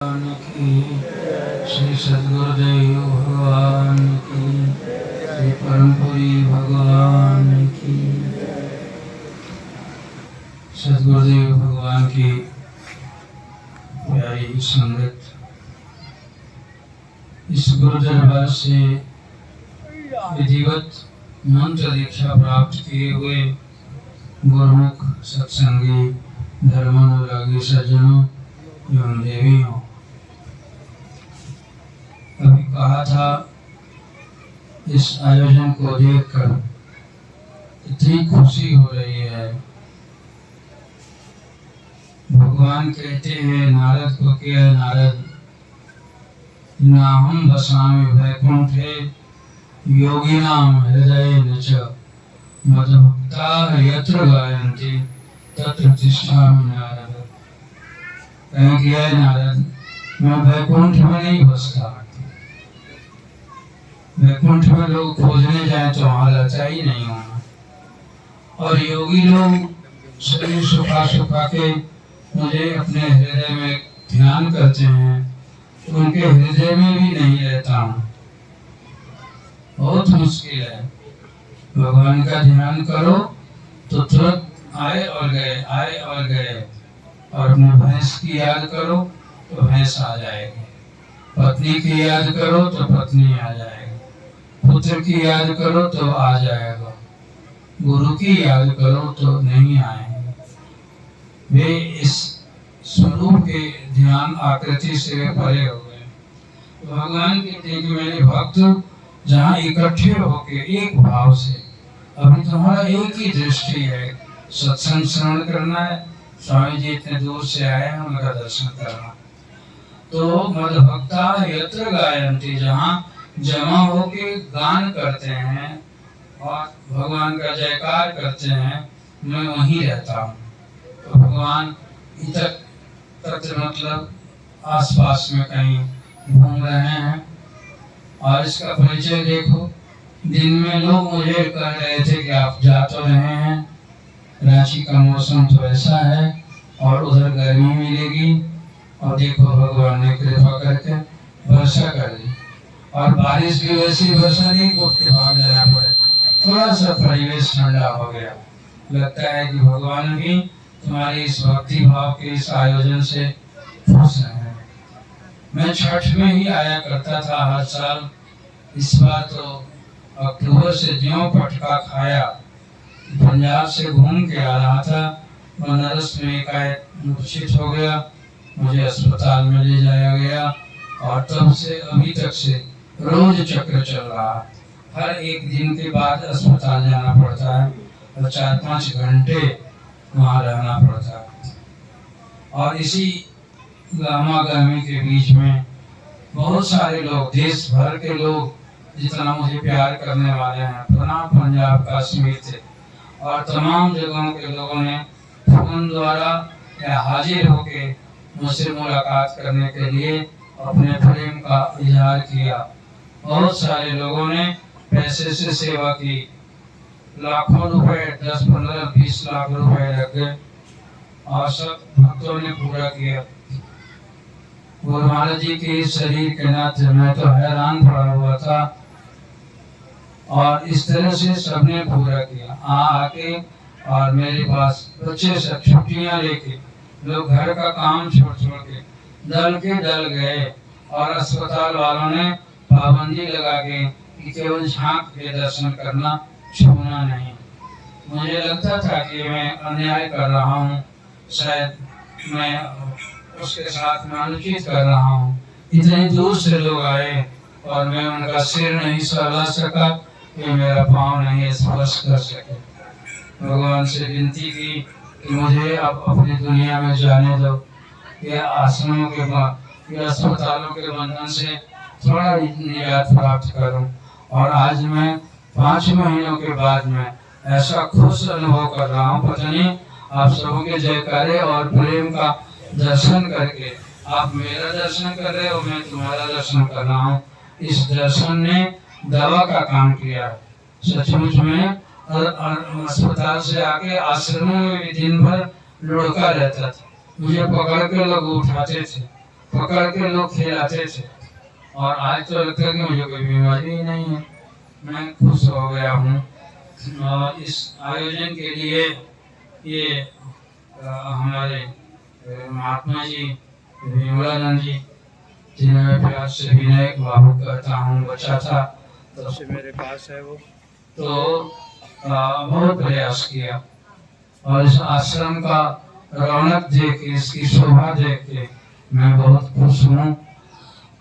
भगवान की, श्री सद्गुरुदेव भगवान की, श्री परमपुरी भगवान की। सद्गुरुदेव भगवान की प्यारी संगत, इस गुरु दरबार से विधिवत मंत्र दीक्षा प्राप्त किए हुए गुरुमुख सत्संगी धर्मानुरागी सज्जनों एवं देवियों, अभी कहा था इस आयोजन को देखकर इतनी खुशी हो रही है। भगवान कहते हैं नारद को, क्या नारद, नाहं वसामि वैकुंठे योगिनां हृदयेन च मद्भक्ताः यत्र गायन्ति तत्र तिष्ठामि नारद। कहें क्या नारद, मैं वैकुंठ में नहीं बसता। वैकुंठ में लोग खोजने जाए तो वहां रहता ही नहीं होना। और योगी लोग शरीर सुखा सुखा के मुझे अपने हृदय में ध्यान करते हैं, उनके हृदय में भी नहीं रहता हूँ। बहुत मुश्किल है। भगवान का ध्यान करो तो तुरंत आए और गए, आए और गए। और अपनी भैंस की याद करो तो भैंस आ जाएगी, पत्नी की याद करो तो पत्नी आ जाएगी, पुत्र की याद करो तो आ जाएगा, गुरु की याद करो तो नहीं आएंगे। वे इस स्वरूप के ध्यान आकृति से परे हो गए। भगवान कहते हैं कि मेरे भक्त जहाँ इकट्ठे होके एक भाव से, अभी तुम्हारा एक ही दृष्टि है, सत्संग श्रवण करना है। स्वामी जी इतने दूर से आए हैं, उनका दर्शन करना। तो मद्भक्ता यत्र गायन्ति, जहाँ जमा होके गान करते हैं और भगवान का जयकार करते हैं, मैं वहीं रहता हूँ। तो भगवान इतर तत्र मतलब आसपास में कहीं घूम रहे हैं। और इसका परिचय देखो, दिन में लोग मुझे कह रहे थे कि आप जा तो रहे हैं, रांची का मौसम तो ऐसा है और उधर गर्मी मिलेगी, और देखो भगवान ने कृपा करके वर्षा कर दी। और बारिश भी वैसी वर्षा नहीं को भाग जाना पड़े, थोड़ा सा परिवेश ठंडा हो गया। लगता है कि भगवान भी तुम्हारी इस भक्ति भाव के इस आयोजन से खुश हैं। मैं छठ में ही आया करता था हर साल। इस बार तो अक्टूबर से ज्यों पटका खाया, पंजाब से घूम के आ रहा था, बनारस में एकाएक मूर्छित हो गया, मुझे अस्पताल में ले जाया गया। और तब से अभी तक से रोज चक्र चल रहा है। हर एक दिन के बाद अस्पताल जाना पड़ता है और 4-5 घंटे वहाँ रहना पड़ता है। और इसी गामा गर्मी के बीच में बहुत सारे लोग, देश भर के लोग जितना मुझे प्यार करने वाले हैं, पुनः पंजाब कश्मीर से और तमाम जगहों के लोगों ने फोन द्वारा या हाजिर होके मुझसे मुलाकात करने के लिए अपने प्रेम का इजहार किया। बहुत सारे लोगों ने पैसे से सेवा की, लाखों रुपए, 10, 15, 20 लाख रुपए लग गए और सब भक्तों ने पूरा किया। गुरु महाराज जी के शरीर के नाते मैं तो हैरान पड़ा हुआ था। और इस तरह से सबने पूरा किया। आके और मेरे पास बच्चे सब छुट्टियां लेके, लोग घर का काम छोड़ छोड़ के दल गए। और अस्पताल वालों ने पाबंदी लगा के कि केवल झांक के दर्शन करना, छूना नहीं। मुझे लगता था कि मैं अन्याय कर रहा हूँ, शायद मैं उसके साथ में अनुचित कर रहा हूँ। इतने दूर से लोग आए और मैं उनका सिर नहीं सहला सका कि मेरा पाँव नहीं स्पर्श कर सके। भगवान से विनती की कि मुझे अब अपनी दुनिया में जाने दो, या आश्रमों के या अस्पतालों के बंधन से थोड़ा निजात प्राप्त करूं। और आज मैं 5 महीनों के बाद में ऐसा खुश अनुभव कर रहा हूँ। पता नहीं आप सबों के जयकारे और प्रेम का दर्शन करके, आप मेरा दर्शन कर रहे हो, मैं तुम्हारा दर्शन कर रहा हूँ। इस दर्शन ने दवा का काम किया। सचमुच में अस्पताल से आके आश्रमों में दिन भर लुढ़का रहता था। मुझे पकड़ के लोग उठाते थे पकड़ के लोग खिलाते थे, और आज तो लगता है कि मुझे कोई बीमारी ही नहीं है। मैं खुश हो गया हूँ। और इस आयोजन के लिए ये हमारे महात्मा जी विमलानंद जी, जिन्हें मैं प्यार से विनय बाबू कहता हूँ, बच्चा था तब से मेरे पास है वो, तो बहुत प्रयास किया। और इस आश्रम का रौनक देख के, इसकी शोभा देख के मैं बहुत खुश हूँ।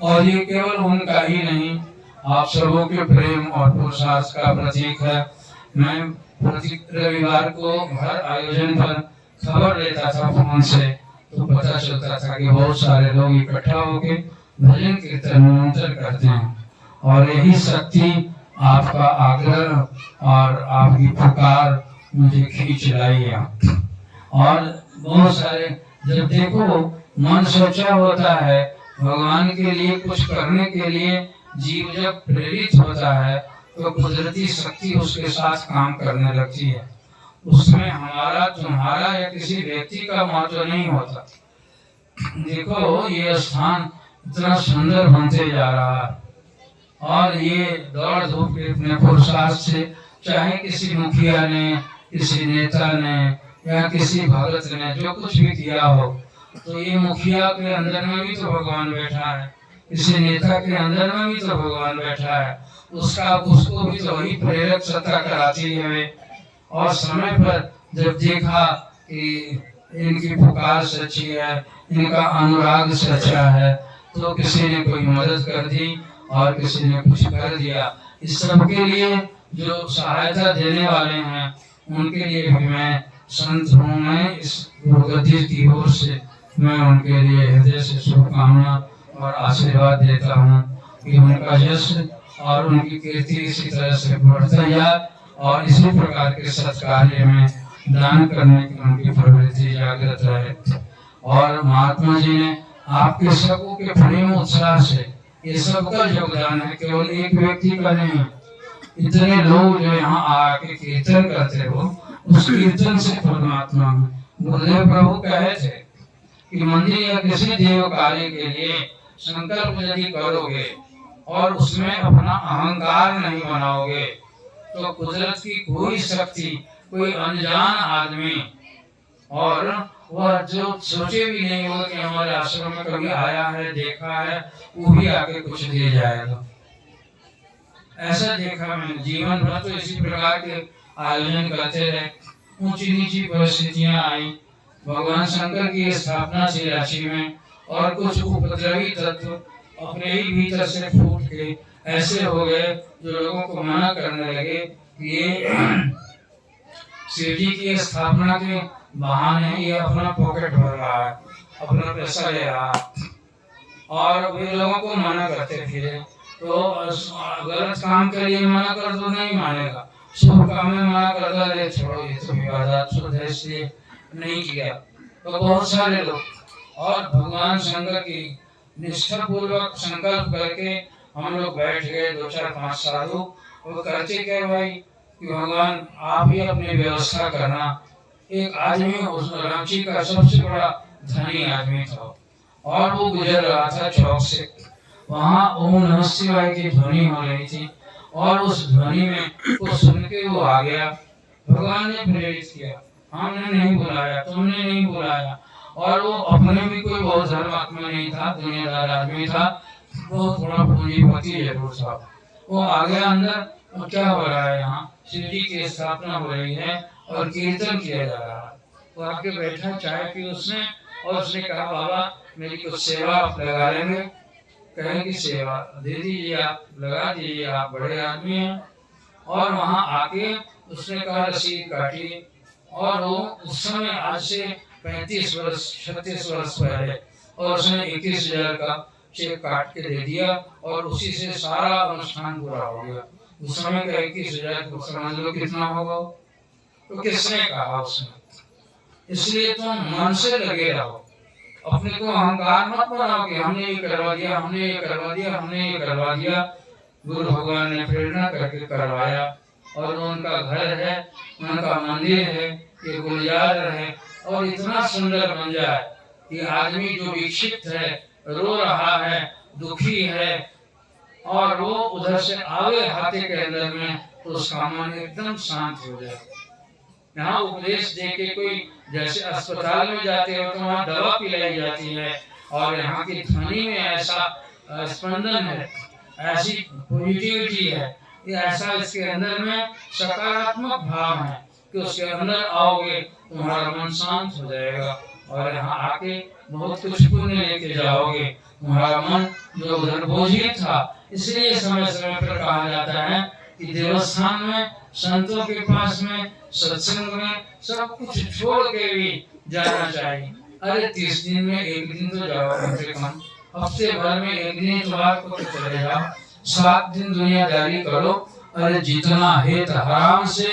और ये केवल उनका ही नहीं, आप सबों के प्रेम और पुरुषार्थ का प्रतीक है। मैं प्रति रविवार को हर आयोजन पर खबर लेता था फोन से, तो पता चलता था कि बहुत सारे लोग इकट्ठा होकर भजन कीर्तन निमंत्रण करते हैं। और यही शक्ति, आपका आग्रह और आपकी पुकार मुझे खींच लाई है। और बहुत सारे, जब देखो मन सोचा होता है भगवान के लिए कुछ करने के लिए, जीव जब प्रेरित होता है तो कुदरती शक्ति उसके साथ काम करने लगती है। उसमें हमारा, तुम्हारा या किसी व्यक्ति का महत्व नहीं होता। देखो ये स्थान इतना सुंदर बनते जा रहा है, और ये दौड़ धूप के अपने पुरुषार्थ से, चाहे किसी मुखिया ने, किसी नेता ने या किसी भगत ने जो कुछ भी किया हो, तो ये मुखिया के अंदर में भी तो भगवान बैठा है, किसी नेता के अंदर में भी तो भगवान बैठा है। उसको भी तो वही प्रेरक सत्ता कराती है। और समय पर जब देखा कि इनकी पुकार सच्ची है, इनका अनुराग सच्चा है, तो किसी ने कोई मदद कर दी और किसी ने कुछ कर दिया। इस सब के लिए जो सहायता देने वाले हैं, उनके लिए भी मैं संत हूँ। मैं इस गुरुगद्दी की ओर से मैं उनके लिए हृदय से शुभकामना और आशीर्वाद देता हूँ कि उनका यश और उनकी कीर्ति इसी तरह से बढ़ता जाए, और इसी प्रकार के सत्कार्य में दान करने की उनकी प्रवृत्ति जागृत रहे। और महात्मा जी ने आपके सबों के प्रेम उत्साह से, ये सबका योगदान है, केवल एक व्यक्ति का नहीं। इतने लोग जो यहाँ आके कीर्तन करते हो, उस कीर्तन से परमात्मा में, गुरुदेव प्रभु कहे थे कि मंदिर या किसी देव कार्य के लिए संकल्प यदि करोगे और उसमें अपना अहंकार नहीं बनाओगे, तो कुदरत की कोई शक्ति, कोई अनजान आदमी, और वह जो सोचे भी नहीं होगा कि हमारे आश्रम में कभी आया है, देखा है, वो भी आके कुछ दे जाएगा। ऐसा देखा मैंने जीवन भर। तो इसी प्रकार के आयोजन करते रहे। ऊंची नीची परिस्थितियां आई, भगवान शंकर की स्थापना थी रांची में, और कुछ उपद्रवी तत्व अपने ही भीतर से फूट के ऐसे हो गए जो लोगों को मना करने लगे कि ये शिव जी की स्थापना के बहाने ये अपना पॉकेट भर रहा है, अपना पैसा ले रहा है, और वे लोगों को मना करते फिरे। तो गलत काम के लिए मना कर दो, नहीं मानेगा। शुभ काम में मना कर दो, अरे छोड़ो ये तो विवादास्पद है, इसलिए नहीं किया। तो बहुत सारे लोग, और भगवान शंकर की निष्ठा पूर्वक संकल्प करके हम लोग बैठ गए, 2-4-5 साधु। वो करते क्या भाई कि भगवान आप ही अपनी व्यवस्था करना। एक आदमी उस रांची का सबसे बड़ा धनी आदमी था, और वो गुजर रहा था चौक से, वहाँ ओम नमः शिवाय की ध्वनि हो रही थी, और उस ध्वनि में को सुन के वो आ गया। भगवान ने प्रेरित किया, हमने नहीं बुलाया, तुमने नहीं बुलाया। और वो अपने भी कोई बहुत धर्मात्मा नहीं था, दुनियादार आदमी था, वो थोड़ा पूंजीपति जरूर था। वो आ गया अंदर, और क्या हो रहा है यहाँ, शिव जी की स्थापना हो रही है और कीर्तन किया जा रहा है। वो आके बैठा, चाय पी उसने, और उसने कहा बाबा मेरी कुछ सेवा आप लगा लेंगे। कहें कि सेवा दे दीजिए, आप लगा दीजिए, आप बड़े आदमी हैं। और वहाँ आके उसने कहा रसीद काटी, और वो उस समय आज से 35-36 वर्ष पहले, और उसने 21,000 का चेक काट के दे दिया, और उसी से सारा अनुष्ठान पूरा हो गया। उस समय का 21,000 को समझ लो कितना होगा। तो किसने कहा उसने? इसलिए तुम मन से लगे रहो, अपने को अहंकार मत बनाओ कि हमने ये करवा दिया, हमने ये करवा दिया, हमने ये करवा दिया। गुरु भगवान ने प्रेरणा करके करवाया, और उनका घर है, उनका मंदिर है, ये गुलजार है, और इतना सुंदर बन जाए कि आदमी जो विक्षिप्त है, रो रहा है, दुखी है, और वो उधर से आवे हाथे के अंदर में, तो उसका मन एकदम शांत हो जाए। यहाँ उपदेश देके कोई, जैसे अस्पताल में जाते हो तो वहाँ दवा पिलाई जाती है, और यहाँ की ध्वनि में ऐसा स्पंदन है, ऐसी पॉजिटिविटी है, ये ऐसा इसके अंदर में सकारात्मक भाव है कि उसके अंदर आओगे तुम्हारा मन शांत हो जाएगा, और यहाँ आके बहुत कुछ पुण्य लेके जाओगे। तुम्हारा मन जो उधर बोझिल था, इसलिए समय समय पर कहा जाता है कि देवस्थान में, संतों के पास में, सत्संग में सब कुछ छोड़ के भी जाना चाहिए। अरे 30 दिन में एक दिन तो जाओ कम से कम, हफ्ते भर में एक दिन इतवार को तो चले जाओ, 7 दिन दुनियादारी करो। अरे जितना हित हराम से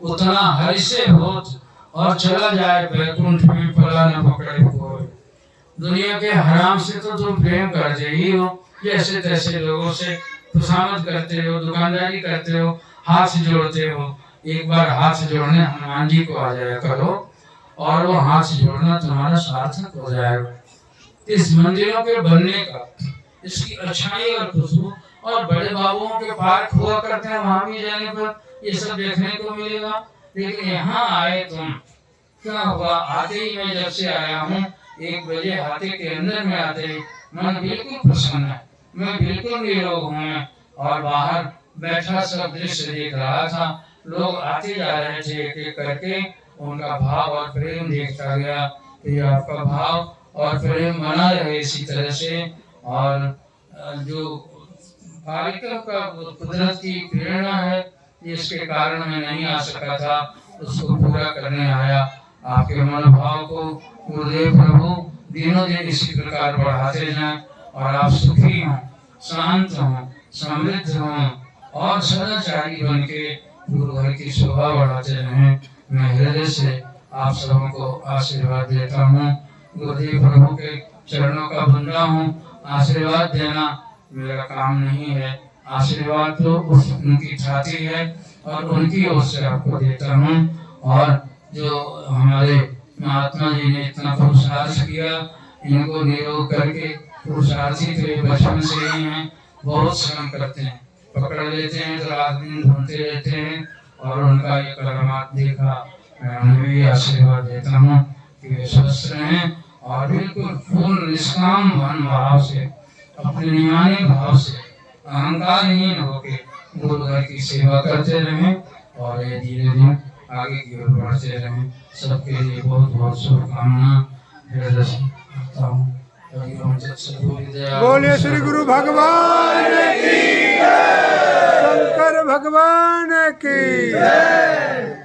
उतना हरि से होत, और चला जाए बैकुंठ में पला न पकड़े कोई। दुनिया के हराम से तो तुम प्रेम करते ही हो, जैसे तैसे लोगों से खुशामद करते हो, दुकानदारी करते हो, हाथ जोड़ते हो। एक बार हाथ जोड़ने हनुमान जी को आ जाया करो, और वो हाथ जोड़ना तुम्हारा सार्थक हो जाएगा। इस मंदिरों के बनने का, इसकी अच्छाई और खुशबू, और बड़े बाबुओं के पार्क हुआ करते हैं, वहां भी जाने पर ये सब देखने को मिलेगा। लेकिन यहाँ आए तुम, क्या हुआ, आते ही मैं जब से आया हूँ 1 बजे हाथे के अंदर में आते ही मन बिल्कुल प्रसन्न है, मैं बिल्कुल निरोग हूँ, और बाहर बैठा सब दृश्य देख रहा था। लोग आते जा रहे थे एक एक करके, उनका भाव और प्रेम देखता गया कि आपका भाव और प्रेम बना रहे इसी तरह से। और जो कार्यक्रम का कुदरत की प्रेरणा है, जिसके कारण मैं नहीं आ सका था, उसको पूरा करने आया। आपके मनोभाव को गुरुदेव प्रभु दिनों दिन इसी प्रकार बढ़ाते जाएं, और आप सुखी हों, शांत हों, समृद्ध हों, और सदाचारी बन के गुरु घर की शोभा बढ़ाते रहें। मैं हृदय से आप सबों को आशीर्वाद देता हूँ। गुरुदेव प्रभु के चरणों का बंदा हूँ। आशीर्वाद देना मेरा काम नहीं है, आशीर्वाद तो उनकी छाती है, और उनकी ओर से आपको देता हूँ। और जो हमारे महात्मा जी ने इतना पुरुषार्थ किया, इनको निरोग करके, पुरुषार्थी तो ये बचपन से ही हैं, बहुत श्रम करते हैं, पकड़ लेते हैं तो रात दिन ढूंढते रहते हैं, और उनका ये करामात देखा। मैं उन्हें भी आशीर्वाद देता हूँ कि वे स्वस्थ रहें, और बिल्कुल पूर्ण निष्काम मन भाव से, अपने निमाने भाव से, अहंकारहीन होके गुरु घर की सेवा करते रहें, और ये धीरे धीरे आगे की ओर बढ़ते रहें। सबके लिए बहुत बहुत शुभकामना हृदय से करता हूँ। बोलिए श्री गुरु भगवान की जय, शंकर भगवान की जय।